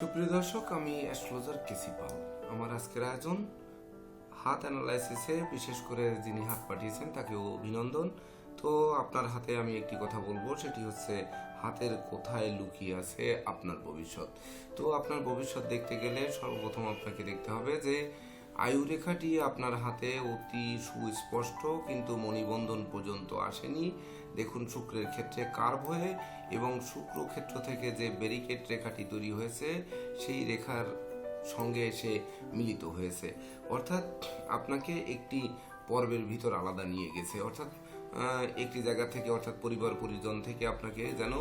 সুপ্রিয় দর্শক, আমি অ্যাস্ট্রোলজার কেসি পাল। আমার আজকের আয়োজন হাত অ্যানালাইসিসে, বিশেষ করে যিনি হাত পাঠিয়েছেন তাকে অভিনন্দন। তো আপনার হাতে আমি একটি কথা বলবো, সেটি হচ্ছে হাতের কোথায় লুকিয়ে আছে আপনার ভবিষ্যৎ। তো আপনার ভবিষ্যৎ দেখতে গেলে সর্বপ্রথম আপনাকে দেখতে হবে যে আয়ুরেখাটি আপনার হাতে অতি সুস্পষ্ট, কিন্তু মণিবন্ধন পর্যন্ত আসেনি। দেখুন শুক্রের ক্ষেত্রে কার্ভ হয়ে এবং শুক্র ক্ষেত্র থেকে যে ব্যারিকেড রেখাটি তৈরি হয়েছে সেই রেখার সঙ্গে এসে মিলিত হয়েছে, অর্থাৎ আপনাকে একটি পর্বের ভিতর আলাদা নিয়ে গেছে, অর্থাৎ একটি জায়গা থেকে, অর্থাৎ পরিবার পরিজন থেকে আপনাকে যেন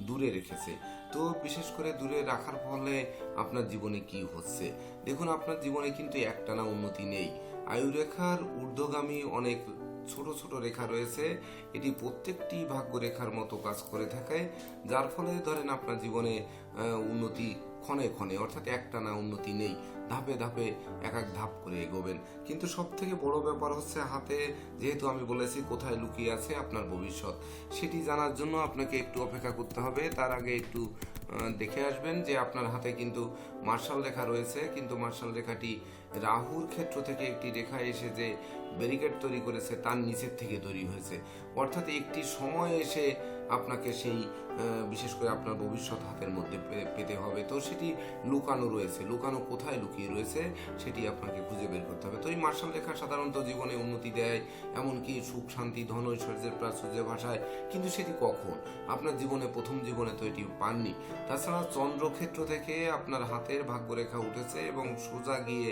দূরে রেখেছে। তো বিশেষ করে দূরে রাখার ফলে আপনার জীবনে কি হচ্ছে দেখুন, আপনার জীবনে কিন্তু একটানা উন্নতি নেই। আয়ুরেখার ঊর্ধ্বগামী অনেক ছোট ছোট রেখা রয়েছে, এটি প্রত্যেকটি ভাগ্য রেখার মতো কাজ করে থাকে, যার ফলে ধরেন আপনার জীবনে উন্নতি ক্ষণে ক্ষণে, অর্থাৎ একটানা উন্নতি নেই, ধাপে ধাপে এক এক ধাপ করে এগোবেন। কিন্তু সব থেকে বড় ব্যাপার হচ্ছে হাতে, যেহেতু আমি বলেছি কোথায় লুকিয়ে আছে আপনার ভবিষ্যৎ, সেটি জানার জন্য আপনাকে একটু অপেক্ষা করতে হবে। তার আগে একটু দেখে আসবেন যে আপনার হাতে কিন্তু মার্শাল রেখা রয়েছে, কিন্তু মার্শাল রেখাটি রাহুর ক্ষেত্র থেকে একটি রেখা এসে যে ব্যারিকেড তৈরি করেছে তার নিচের থেকে তৈরি হয়েছে, অর্থাৎ একটি সময় এসে আপনাকে সেই বিশেষ করে আপনার ভবিষ্যৎ হাতের মধ্যে পেতে হবে। তো সেটি লুকানো রয়েছে, লুকানো কোথায় লুকিয়ে রয়েছে সেটি আপনাকে খুঁজে বের করতে হবে। তো এই মার্শাল রেখা সাধারণত জীবনে উন্নতি দেয়, এমনকি সুখ শান্তি ধন ঐশ্বর্যের প্রাচুর্য ভাষায়, কিন্তু সেটি কখন আপনার জীবনে, প্রথম জীবনে তো এটি পাননি। তাছাড়া চন্দ্রক্ষেত্র থেকে আপনার হাতের ভাগ্যরেখা উঠেছে এবং সোজা গিয়ে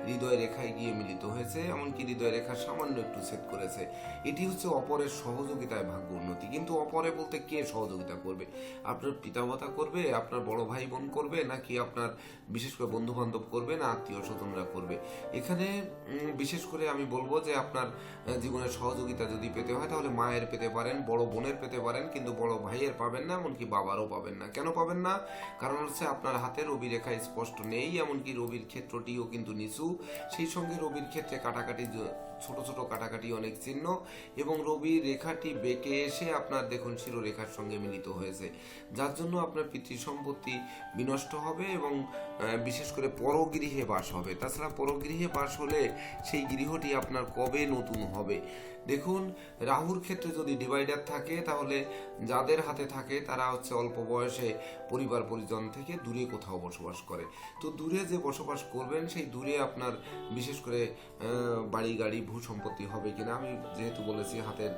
হৃদয় রেখায় গিয়ে মিলিত হয়েছে, এমনকি হৃদয় রেখা সামান্য একটু ছেদ করেছে। এটি হচ্ছে অপরের সহযোগিতায় ভাগ্য উন্নতি। কিন্তু অপরে বলতে কে সহযোগিতা করবে? আপনার পিতামাতা করবে, আপনার বড় ভাই বোন করবে, নাকি আপনার বিশেষ করে বন্ধু বান্ধব করবে, না আত্মীয় স্বজনরা করবে? এখানে বিশেষ করে আমি বলবো যে আপনার জীবনের সহযোগিতা যদি পেতে হয় তাহলে মায়ের পেতে পারেন, বড় বোনের পেতে পারেন, কিন্তু বড় ভাইয়ের পাবেন না, এমনকি বাবারও পাবেন না। কেন পাবেন না? কারণ হচ্ছে আপনার হাতে রবি রেখা স্পষ্ট নেই, এমনকি রবির ক্ষেত্রটিও কিন্তু নিচু। সেই সঙ্গে রবির ক্ষেত্রে কাটাকাটি, ছোট ছোট কাটাকাটি অনেক চিহ্ন, এবং রবির রেখাটি বেঁকে এসে আপনার দেখুন শিরোরেখার সঙ্গে মিলিত হয়েছে, যার জন্য আপনার পিতৃ সম্পত্তি বিনষ্ট হবে এবং বিশেষ করে পরগৃহে বাস হবে। তাছাড়া পরগৃহে বাস হলে সেই গৃহটি আপনার কবে নতুন হবে? দেখুন, রাহুর ক্ষেত্রে যদি ডিভাইডার থাকে তাহলে যাদের হাতে থাকে তারা হচ্ছে অল্প বয়সে পরিবার পরিজন থেকে দূরে কোথাও বসবাস করে। তো দূরে যে বসবাস করবেন সেই দূরে আপনার বিশেষ করে বাড়ি গাড়ি ভূ সম্পত্তি হবে কিনা, আমি যেহেতু বলেছি হাতের,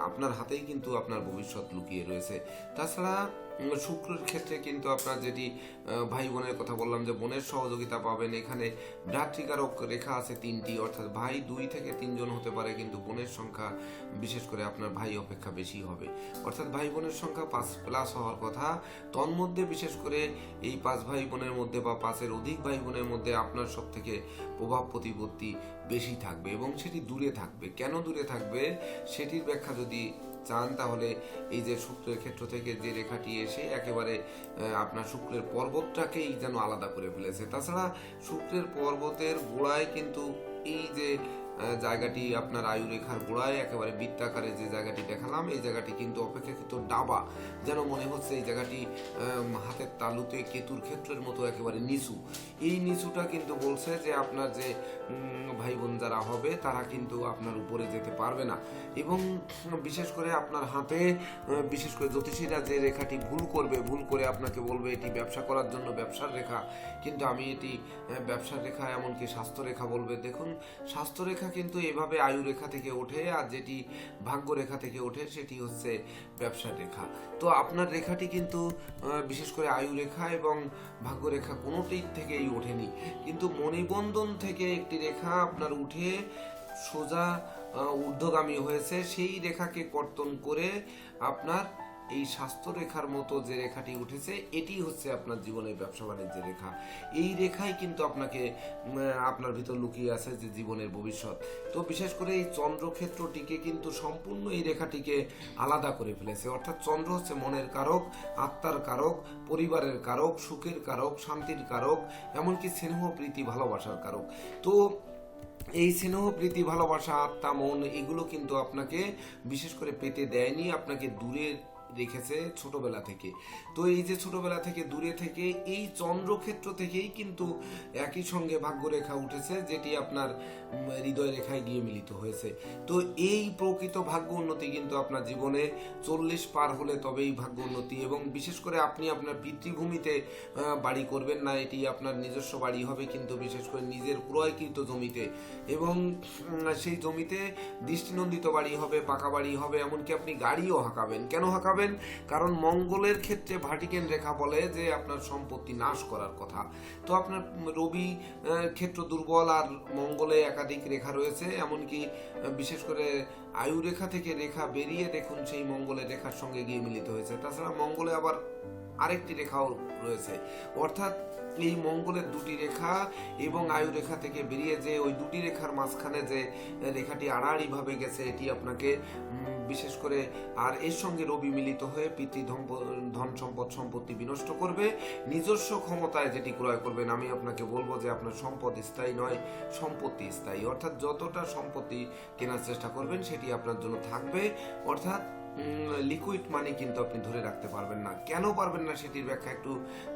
আপনার হাতেই কিন্তু আপনার ভবিষ্যৎ লুকিয়ে রয়েছে। তাছাড়া শুক্রের ক্ষেত্রে কিন্তু আপনার যেটি ভাই বোনের কথা বললাম যে বোনের সহযোগিতা পাবেন, এখানে ভ্রাতৃকারক রেখা আছে তিনটি, অর্থাৎ ভাই 2 থেকে 3 জন হতে পারে, কিন্তু বোনের সংখ্যা বিশেষ করে আপনার ভাই অপেক্ষা বেশি হবে, অর্থাৎ ভাই বোনের সংখ্যা 5+ হওয়ার কথা। তন্মধ্যে বিশেষ করে এই 5 ভাই বোনের মধ্যে বা 5-এর অধিক ভাই বোনের মধ্যে আপনার সব থেকে প্রভাব প্রতিপত্তি বেশি থাকবে এবং সেটি দূরে থাকবে। কেন দূরে থাকবে সেটির ব্যাখ্যা যদি চান তাহলে এই যে শুক্রের ক্ষেত্র থেকে যে রেখাটি এসে একেবারে আপনার শুক্রের পর্বতটাকেই যেন আলাদা করে ফেলেছে। তাছাড়া শুক্রের পর্বতের গোড়ায় কিন্তু এই যে জায়গাটি আপনার আয়ুরেখার গোড়ায় একেবারে বৃত্তাকারে যে জায়গাটি দেখালাম, এই জায়গাটি কিন্তু অপেক্ষাকৃত ডাবা, যেন মনে হচ্ছে এই জায়গাটি হাতের তালুতে কেতুর ক্ষেত্রের মতো একেবারে নিচু। এই নিচুটা কিন্তু বলছে যে আপনার যে ভাই বোন যারা হবে তারা কিন্তু আপনার উপরে যেতে পারবে না। এবং বিশেষ করে আপনার হাতে বিশেষ করে জ্যোতিষীরা যে রেখাটি ভুল করবে, ভুল করে আপনাকে বলবে এটি ব্যবসা করার জন্য ব্যবসার রেখা, কিন্তু আমি এটি ব্যবসার রেখা, এমনকি স্বাস্থ্য রেখা বলবে। দেখুন, স্বাস্থ্য রেখা কিন্তু এভাবে আয়ু রেখা থেকে ওঠে, আর যেটি ভাগ্য রেখা থেকে ওঠে সেটি হচ্ছে ব্যবসার রেখা। তো আপনার রেখাটি কিন্তু বিশেষ করে আয়ু রেখা এবং ভাগ্য রেখা কোনোটির থেকেই ওঠেনি, কিন্তু মণিবন্ধন থেকে একটি রেখা আপনার উঠে সোজা ঊর্ধ্বগামী হয়েছে। সেই রেখাকে কর্তন করে আপনার এই স্বাস্থ্য রেখার মতো যে রেখাটি উঠেছে এটি হচ্ছে আপনার জীবনের ব্যবসা বাণিজ্যের রেখা। এই রেখাই কিন্তু আপনাকে আপনার ভিতর লুকিয়ে আছে যে জীবনের ভবিষ্যৎ। তো বিশেষ করে এই চন্দ্রক্ষেত্রটিকে কিন্তু সম্পূর্ণ এই রেখাটিকে আলাদা করে ফেলেছে, অর্থাৎ চন্দ্র হচ্ছে মনের কারক, আত্মার কারক, পরিবারের কারক, সুখের কারক, শান্তির কারক, এমনকি স্নেহ প্রীতি ভালোবাসার কারক। তো এই স্নেহ প্রীতি ভালোবাসা আত্মা মন এগুলো কিন্তু আপনাকে বিশেষ করে পেতে দেয়নি, আপনাকে দূরে রেখেছে ছোটবেলা থেকে। তো এই যে ছোটবেলা থেকে দূরে থেকে এই চন্দ্রক্ষেত্র থেকেই কিন্তু একই সঙ্গে ভাগ্যরেখা উঠেছে, যেটি আপনার হৃদয় রেখায় গিয়ে মিলিত হয়েছে। তো এই প্রকৃত ভাগ্য উন্নতি কিন্তু আপনার জীবনে 40 পার হলে তবেই ভাগ্য উন্নতি, এবং বিশেষ করে আপনি আপনার পিতৃভূমিতে বাড়ি করবেন না, এটি আপনার নিজস্ব বাড়ি হবে, কিন্তু বিশেষ করে নিজের ক্রয়কৃত জমিতে, এবং সেই জমিতে দৃষ্টিনন্দিত বাড়ি হবে, পাকা বাড়ি হবে, এমনকি আপনি গাড়িও হাঁকাবেন। কেন হাঁকাবেন? কারণ মঙ্গলের ক্ষেত্রে ভাটিকেন রেখা বলে যে আপনার সম্পত্তি নাশ করার কথা। তো আপনার রবি ক্ষেত্র দুর্বল, আর মঙ্গলে একাধিক রেখা রয়েছে, এমনকি বিশেষ করে আয়ু রেখা থেকে রেখা বেরিয়ে দেখুন সেই মঙ্গলের রেখার সঙ্গে গিয়ে মিলিত হয়েছে। তাছাড়া মঙ্গলে আবার আরেকটি রেখাও রয়েছে, অর্থাৎ এই মঙ্গলের দুটি রেখা এবং আয়ু রেখা থেকে বেরিয়ে যে ওই দুটি রেখার মাঝখানে যে রেখাটি আড়াআড়ি ভাবে গেছে, এটি আপনাকে বিশেষ করে, আর এর সঙ্গে রবি মিলিত হয়ে ধন সম্পদ সম্পত্তি বিনষ্ট করবে। নিজস্ব ক্ষমতায় যেটি ক্রয় করবেন, আমি আপনাকে বলবো যে আপনার সম্পদ স্থায়ী নয়, সম্পত্তি স্থায়ী। অর্থাৎ যতটা সম্পত্তি কেনার চেষ্টা করবেন সেটি আপনার জন্য থাকবে, অর্থাৎ লিকুইড মানি কিন্তু আপনি ধরে রাখতে পারবেন না। কেন পারবেন না সেটির ব্যাখ্যা একটু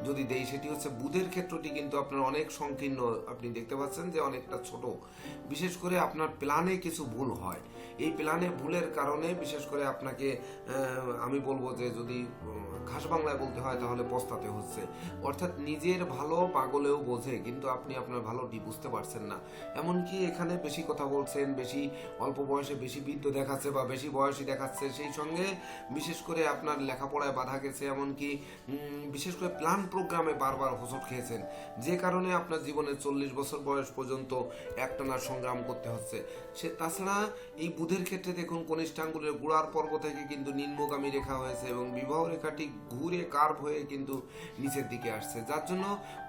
যদি দেই, সেটি হচ্ছে বুধের ক্ষেত্রটি কিন্তু আপনার অনেক সংকীর্ণ, আপনি দেখতে পাচ্ছেন যে অনেকটা ছোট। বিশেষ করে আপনার প্ল্যানে কিছু ভুল হয়, এই প্ল্যানে ভুলের কারণে বিশেষ করে আপনাকে আমি বলবো যে যদি খাস বাংলায় বলতে হয় তাহলে পস্তাতে হচ্ছে। অর্থাৎ নিজের ভালো পাগলেও বোঝে, কিন্তু আপনি আপনার ভালোটি বুঝতে পারছেন না। এমনকি এখানে বেশি কথা বলছেন, বেশি অল্প বয়সে বেশি বৃদ্ধ দেখাচ্ছে বা বেশি বয়সী দেখাচ্ছে, সেই সঙ্গে বিশেষ করে আপনার লেখাপড়ায় বাধা গেছে, এমনকি বিশেষ করে প্ল্যান প্রোগ্রামে বারবার হোঁচট খেয়েছেন, যে কারণে আপনার জীবনে 40 বছর বয়স পর্যন্ত একটানা সংগ্রাম করতে হচ্ছে। তাছাড়া এই বুধের ক্ষেত্রে দেখুন কনিষ্ঠাঙ্গুলের গোড়ার পর্ব থেকে কিন্তু নিম্নগামী রেখা হয়েছে, এবং বিবাহ রেখাটি ঘুরে কার্ভ হয়ে কিন্তু নিচের দিকে আসছে, যার জন্য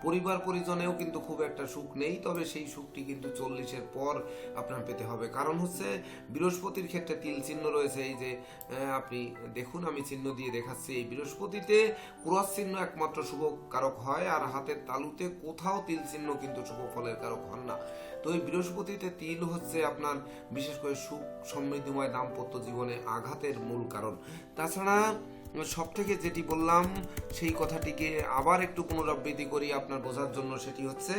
পরিবার পরিজনেও কিন্তু খুব একটা সুখ নেই। তবে সেই সুখটি কিন্তু 40-এর পর আপনার পেতে হবে। কারণ হচ্ছে বৃহস্পতির ক্ষেত্রে তিল চিহ্ন রয়েছে, এই যে আপনি দেখুন আমি চিহ্ন দিয়ে দেখাচ্ছি, এই বৃহস্পতিতে ক্রস চিহ্ন একমাত্র শুভ কারক হয়, আর হাতের তালুতে কোথাও তিল চিহ্ন কিন্তু শুভ ফলের কারক হন না। তো এই বৃহস্পতিতে তিল হচ্ছে আপনার বিশেষ করে সুখ সমৃদ্ধিময় দাম্পত্য জীবনে আঘাতের মূল কারণ। তাছাড়া সব থেকে যেটি বললাম সেই কথাটিকে আবার একটু পুনরাবৃত্তি করি আপনার বোঝার জন্য, সেটি হচ্ছে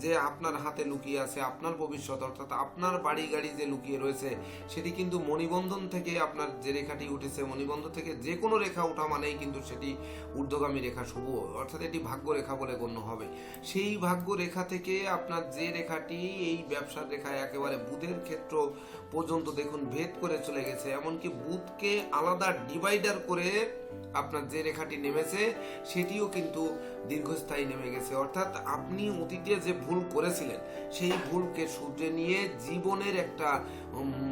যে আপনার হাতে লুকিয়ে আছে আপনার ভবিষ্যৎ, অর্থাৎ আপনার বাড়ি গাড়ি যে লুকিয়ে রয়েছে সেটি কিন্তু মণিবন্ধন থেকে আপনার যে রেখাটি উঠেছে, মণিবন্ধন থেকে যে কোনো রেখা ওঠা মানেই কিন্তু সেটি ঊর্ধ্বগামী রেখা শুভ, অর্থাৎ এটি ভাগ্য রেখা বলে গণ্য হবে। সেই ভাগ্য রেখা থেকে আপনার যে রেখাটি এই ব্যবসার রেখায় একেবারে বুধের ক্ষেত্র পর্যন্ত দেখুন ভেদ করে চলে গেছে, এমনকি বুধকে আলাদা ডিভাইডার করে আপনার যে রেখাটি নেমেছে সেটিও কিন্তু দীর্ঘস্থায়ী নেমে গেছে। অর্থাৎ আপনি অতীতে যে ভুল করেছিলেন সেই ভুলকে শুধরে নিয়ে জীবনের একটা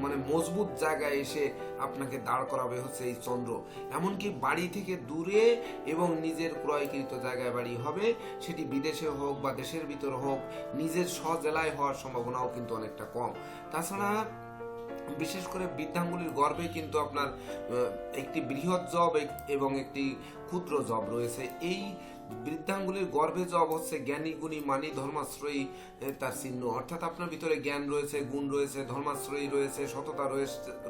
মানে মজবুত জায়গায় এসে আপনাকে দাঁড় করাবে হচ্ছে এই চন্দ্র। এমনকি বাড়ি থেকে দূরে এবং নিজের ক্রয়কৃত জায়গায় বাড়ি হবে, সেটি বিদেশে হোক বা দেশের ভিতর হোক, নিজের স্বজেলায় হওয়ার সম্ভাবনাও কিন্তু অনেকটা কম। তাছাড়া বিশেষ করে বৃদ্ধাঙ্গুলির গর্ভে কিন্তু আপনার একটি বৃহৎ জব এবং একটি ক্ষুদ্র জব রয়েছে। এই বৃদ্ধাঙ্গুলির গর্ভে জব হচ্ছে জ্ঞানী গুণী মানি ধর্মাশ্রয়ী তার চিহ্ন, অর্থাৎ আপনার ভিতরে জ্ঞান রয়েছে, গুণ রয়েছে, ধর্মাশ্রয়ী রয়েছে, সততা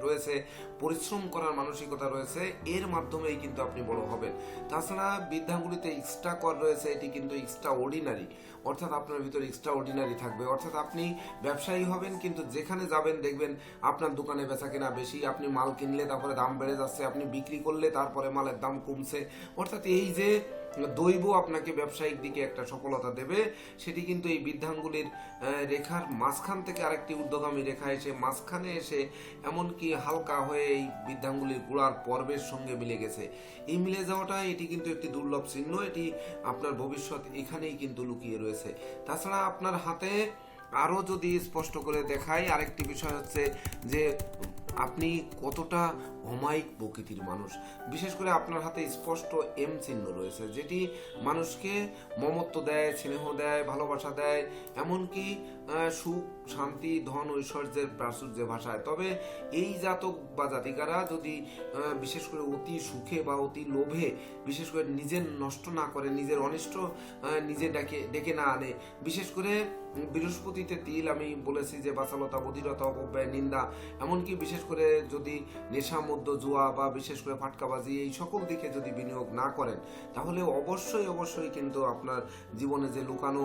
রয়েছে, পরিশ্রম করার মানসিকতা রয়েছে, এর মাধ্যমেই কিন্তু আপনি বড় হবেন। তাছাড়া বৃদ্ধাঙ্গুলিতে এক্সট্রা কর রয়েছে, এটি কিন্তু এক্সট্রা অর্ডিনারি, অর্থাৎ আপনার ভিতরে এক্সট্রা অর্ডিনারি থাকবে, অর্থাৎ আপনি ব্যবসায়ী হবেন, কিন্তু যেখানে যাবেন দেখবেন আপনার দোকানে বেচা কেনা বেশি, আপনি মাল কিনলে তারপরে দাম বেড়ে যাচ্ছে, আপনি বিক্রি করলে তারপরে মালের দাম কমছে, অর্থাৎ এই যে দৈব আপনাকে ব্যবসায়িক দিকে একটা সফলতা দেবে, সেটি কিন্তু এই বৃদ্ধাঙ্গুলির রেখার মাঝখান থেকে আরেকটি ঊর্ধ্বগামী রেখা এসে মাঝখানে এসে এমনকি হালকা হয়ে এই বৃদ্ধাঙ্গুলির গোড়ার পর্বের সঙ্গে মিলে গেছে। এই মিলে যাওয়াটা এটি কিন্তু একটি দুর্লভ চিহ্ন, এটি আপনার ভবিষ্যৎ এখানেই কিন্তু লুকিয়ে রয়েছে। তাছাড়া আপনার হাতে আরো যদি স্পষ্ট করে দেখাই আরেকটি বিষয় হচ্ছে যে আপনি কতটা অমায়িক প্রকৃতির মানুষ। বিশেষ করে আপনার হাতে স্পষ্ট এম চিহ্ন রয়েছে, যেটি মানুষকে মমত্ব দেয়, স্নেহ দেয়, ভালোবাসা দেয়, এমনকি সুখ শান্তি ধন ঐশ্বর্যের প্রাচুর্যে ভাষায়। তবে এই জাতক বা জাতিকারা যদি বিশেষ করে অতি সুখে বা অতি লোভে বিশেষ করে নিজের নষ্ট না করে, নিজের অনিষ্ট নিজে ডেকে না আনে, বিশেষ করে বৃহস্পতিতে তিল আমি বলেছি যে বাচালতা, বধিরতা, অপব্যয়, নিন্দা, এমনকি বিশেষ করে যদি নেশা মধ্যে জুয়া বা বিশেষ করে ফাটকাবাজি এই সকল দিকে যদি বিনিয়োগ না করেন, তাহলে অবশ্যই কিন্তু আপনার জীবনে যে লুকানো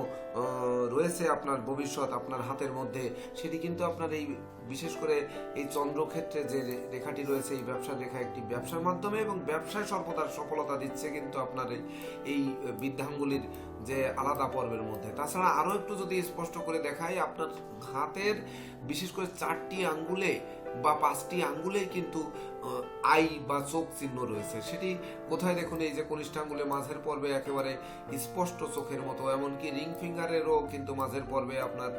রয়েছে আপনার ভবিষ্যৎ আপনার হাতের মধ্যে, সেটি কিন্তু আপনার এই বিশেষ করে এই চন্দ্রক্ষেত্রে যে রেখাটি রয়েছে, এই ব্যবসার রেখা একটি ব্যবসার মাধ্যমে এবং ব্যবসায় সর্বদা সফলতা দিচ্ছে কিন্তু আপনার এই বৃদ্ধাঙ্গুলির যে আলাদা পর্বের মধ্যে। তাছাড়া আরো একটু যদি স্পষ্ট করে দেখাই, আপনার হাতের বিশেষ করে 4টি আঙ্গুলে বা 5টি আঙ্গুলে কিন্তু আই বা চোখ চিহ্ন রয়েছে। সেটি কোথায় দেখুন, এই যে কনিষ্ঠ আঙ্গুলে মাঝের পর্বে একেবারে স্পষ্ট চোখের মতো, এমনকি রিং ফিঙ্গারেরও কিন্তু মাঝের পর্বে আপনার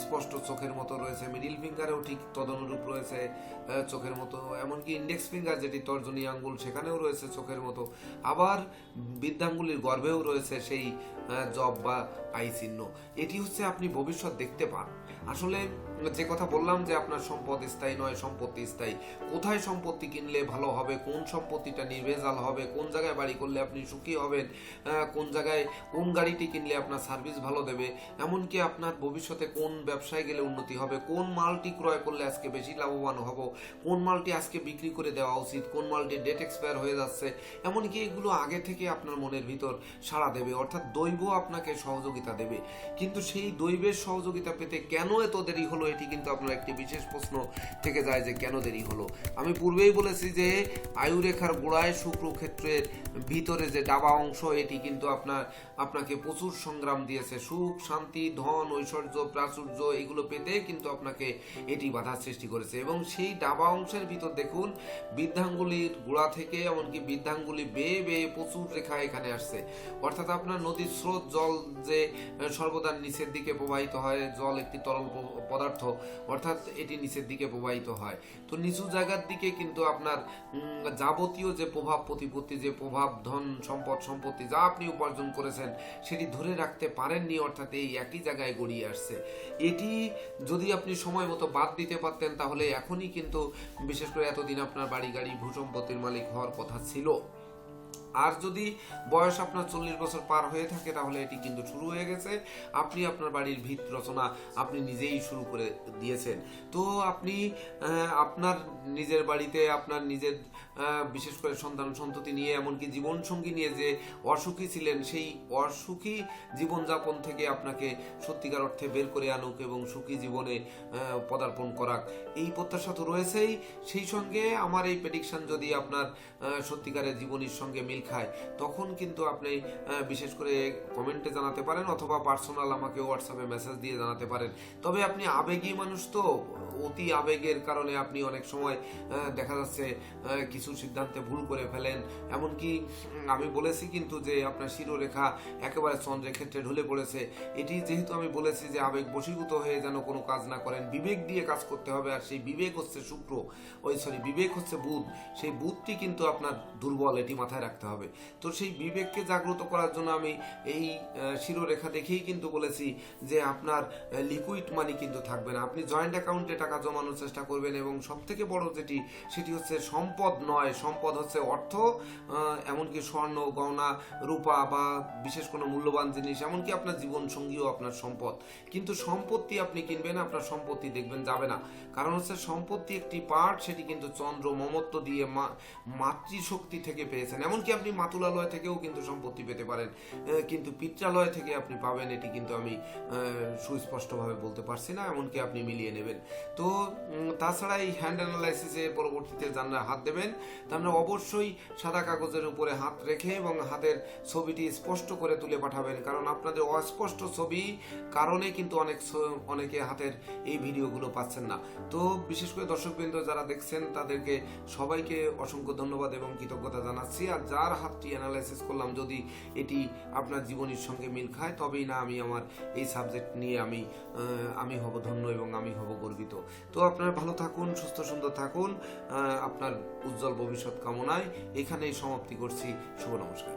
স্পষ্ট চোখের মতো রয়েছে, মিডিল ফিঙ্গারেও ঠিক তদনুরূপ রয়েছে চোখের মতো, এমনকি ইন্ডেক্স ফিঙ্গার যেটি তর্জনী আঙ্গুল সেখানেও রয়েছে চোখের মতো। আবার বৃদ্ধাঙ্গুলির গর্ভেও রয়েছে সেই জব বা আই চিহ্ন। এটি হচ্ছে আপনি ভবিষ্যৎ দেখতে পান। আসলে যে কথা বললাম যে আপনার সম্পদ স্থায়ী নয়, সম্পত্তি স্থায়ী। কোথায় সম্পত্তি কিনলে ভালো হবে, কোন সম্পত্তিটা নির্ভেজাল হবে, কোন জায়গায় বাড়ি করলে আপনি সুখী হবেন, কোন জায়গায় কোন গাড়িটি কিনলে আপনার সার্ভিস ভালো দেবে, এমনকি আপনার ভবিষ্যতে কোন ব্যবসায় গেলে উন্নতি হবে, কোন মালটি ক্রয় করলে আজকে বেশি লাভবান হব, কোন মালটি আজকে বিক্রি করে দেওয়া উচিত, কোন মালটি ডেট এক্সপায়ার হয়ে যাচ্ছে, এমনকি এগুলো আগে থেকে আপনার মনের ভিতর সাড়া দেবে, অর্থাৎ দৈব আপনাকে সহযোগিতা দেবে। কিন্তু সেই দৈবের সহযোগিতা পেতে কেন এত দেরি হলো, এটি কিন্তু আপনার একটি বিশেষ প্রশ্ন থেকে যায় যে কেন দেরি হলো। আমি পূর্বেই বলেছি যে আয়ুরেখার গোড়ায় শুক্র ক্ষেত্রের ভিতরে যে ডাবা অংশ, এটি কিন্তু আপনাকে প্রচুর সংগ্রাম দিয়েছে। সুখ, শান্তি, ধন, ঐশ্বর্য, প্রাচুর্য এগুলো পেতে কিন্তু আপনাকে এটি বাধার সৃষ্টি করেছে। এবং সেই ডাবা অংশের ভিতর দেখুন, বৃদ্ধাঙ্গুলির গোড়া থেকে এমনকি বৃদ্ধাঙ্গুলি বেয়ে বেয়ে প্রচুর রেখা এখানে আসছে। অর্থাৎ আপনার নদীর স্রোত, জল যে সর্বদা নিচের দিকে প্রবাহিত হয়, জল একটি তরল পদার্থ, অর্থাৎ এটি নিচের দিকে প্রবাহিত হয়। তো নিচু জায়গার দিকে কিন্তু আপনার যাবতীয় যে প্রভাব প্রতিপত্তি, যে প্রভাব, ধন সম্পত্তি যা আপনি উপার্জন করেছেন সেটি ধরে রাখতে পারেননি, অর্থাৎ এই একই জায়গায় গড়িয়ে আসছে। এটি যদি আপনি সময় মতো বাদ দিতে পারতেন, তাহলে এখনই কিন্তু বিশেষ করে এতদিন আপনার বাড়ি গাড়ি ভূসম্পত্তির মালিক হওয়ার কথা ছিল। আর যদি বয়স আপনার 40 বছর পার হয়ে থাকে, তাহলে এটি কিন্তু শুরু হয়ে গেছে। আপনি আপনার বাড়ির ভিত রচনা আপনি নিজেই শুরু করে দিয়েছেন। তো আপনি আপনার নিজের বাড়িতে আপনার নিজের বিশেষ করে সন্তান সন্ততি নিয়ে, এমনকি জীবন সঙ্গী নিয়ে যে অসুখী ছিলেন, সেই অসুখী জীবনযাপন থেকে আপনাকে সত্যিকার অর্থে বের করে আনুক এবং সুখী জীবনে পদার্পণ করাক, এই প্রত্যাশা তো রয়েছেই। সেই সঙ্গে আমার এই প্রেডিকশন যদি আপনার সত্যিকারের জীবনীর সঙ্গে মিল খায়, তখন কিন্তু আপনি বিশেষ করে কমেন্টে জানাতে পারেন, অথবা পার্সোনাল আমাকে হোয়াটসঅ্যাপে মেসেজ দিয়ে জানাতে পারেন। তবে আপনি আবেগী মানুষ, তো অতি আবেগের কারণে আপনি অনেক সময় দেখা যাচ্ছে কিছু সিদ্ধান্তে ভুল করে ফেলেন। এমনকি আমি বলেছি কিন্তু যে আপনার শিরোরেখা একেবারে চন্দ্রের ক্ষেত্রে ঢলে পড়েছে। এটি যেহেতু আমি বলেছি যে আবেগ বশীভূত হয়ে যেন কোনো কাজ না করেন, বিবেক দিয়ে কাজ করতে হবে। আর সেই বিবেক হচ্ছে বিবেক হচ্ছে বুধ। সেই বুধটি কিন্তু আপনার দুর্বল, এটি মাথায় রাখতে হবে। তো সেই বিবেককে জাগ্রত করার জন্য আমি এই শিরোরেখা দেখেই কিন্তু বলেছি যে আপনার লিকুইড মানি কিন্তু থাকবে না। আপনি জয়েন্ট অ্যাকাউন্টে টাকা জমানোর চেষ্টা করবেন, এবং সব থেকে বড় সেটি হচ্ছে সম্পদ নয়, সম্পদ হচ্ছে অর্থ, এমনকি স্বর্ণ, গহনা, রূপা বা বিশেষ কোনো মূল্যবান জিনিস, এমনকি আপনার জীবন সঙ্গীও আপনার সম্পদ। কিন্তু সম্পত্তি আপনি কিনবেন, আপনার সম্পত্তি দেখবেন যাবে না। কারণ হচ্ছে সম্পত্তি একটি পার্ট, সেটি কিন্তু চন্দ্র মমত্ব দিয়ে মাতৃশক্তি থেকে পেয়েছেন। এমনকি আপনি মাতুলালয় থেকেও কিন্তু সম্পত্তি পেতে পারেন, কিন্তু পিত্রালয় থেকে আপনি পাবেন, এটি কিন্তু আমি সুস্পষ্টভাবে বলতে পারছি না, এমনকি আপনি মিলিয়ে নেবেন। তো তাছাড়া এই হ্যান্ড অ্যানালাইসিসে পরবর্তীতে যারা হাত দেবেন, তারা অবশ্যই সাদা কাগজের উপরে হাত রেখে এবং হাতের ছবিটি স্পষ্ট করে তুলে পাঠাবেন। কারণ আপনাদের অস্পষ্ট ছবি কারণে কিন্তু অনেকে হাতের এই ভিডিওগুলো পাচ্ছেন না। তো বিশেষ করে দর্শকবৃন্দ যারা দেখছেন, তাদেরকে সবাইকে অসংখ্য ধন্যবাদ এবং কৃতজ্ঞতা জানাচ্ছি। আর যার হাতটি অ্যানালাইসিস করলাম, যদি এটি আপনার জীবনের সঙ্গে মিল খায়, তবেই না আমি আমার এই সাবজেক্ট নিয়ে আমি হব ধন্য এবং আমি হব গর্বিত। তো আপনারা ভালো থাকুন, সুস্থ সুন্দর থাকুন, আপনার উজ্জ্বল ভবিষ্যৎ কামনায় এখানেই সমাপ্তি করছি। শুভ নমস্কার।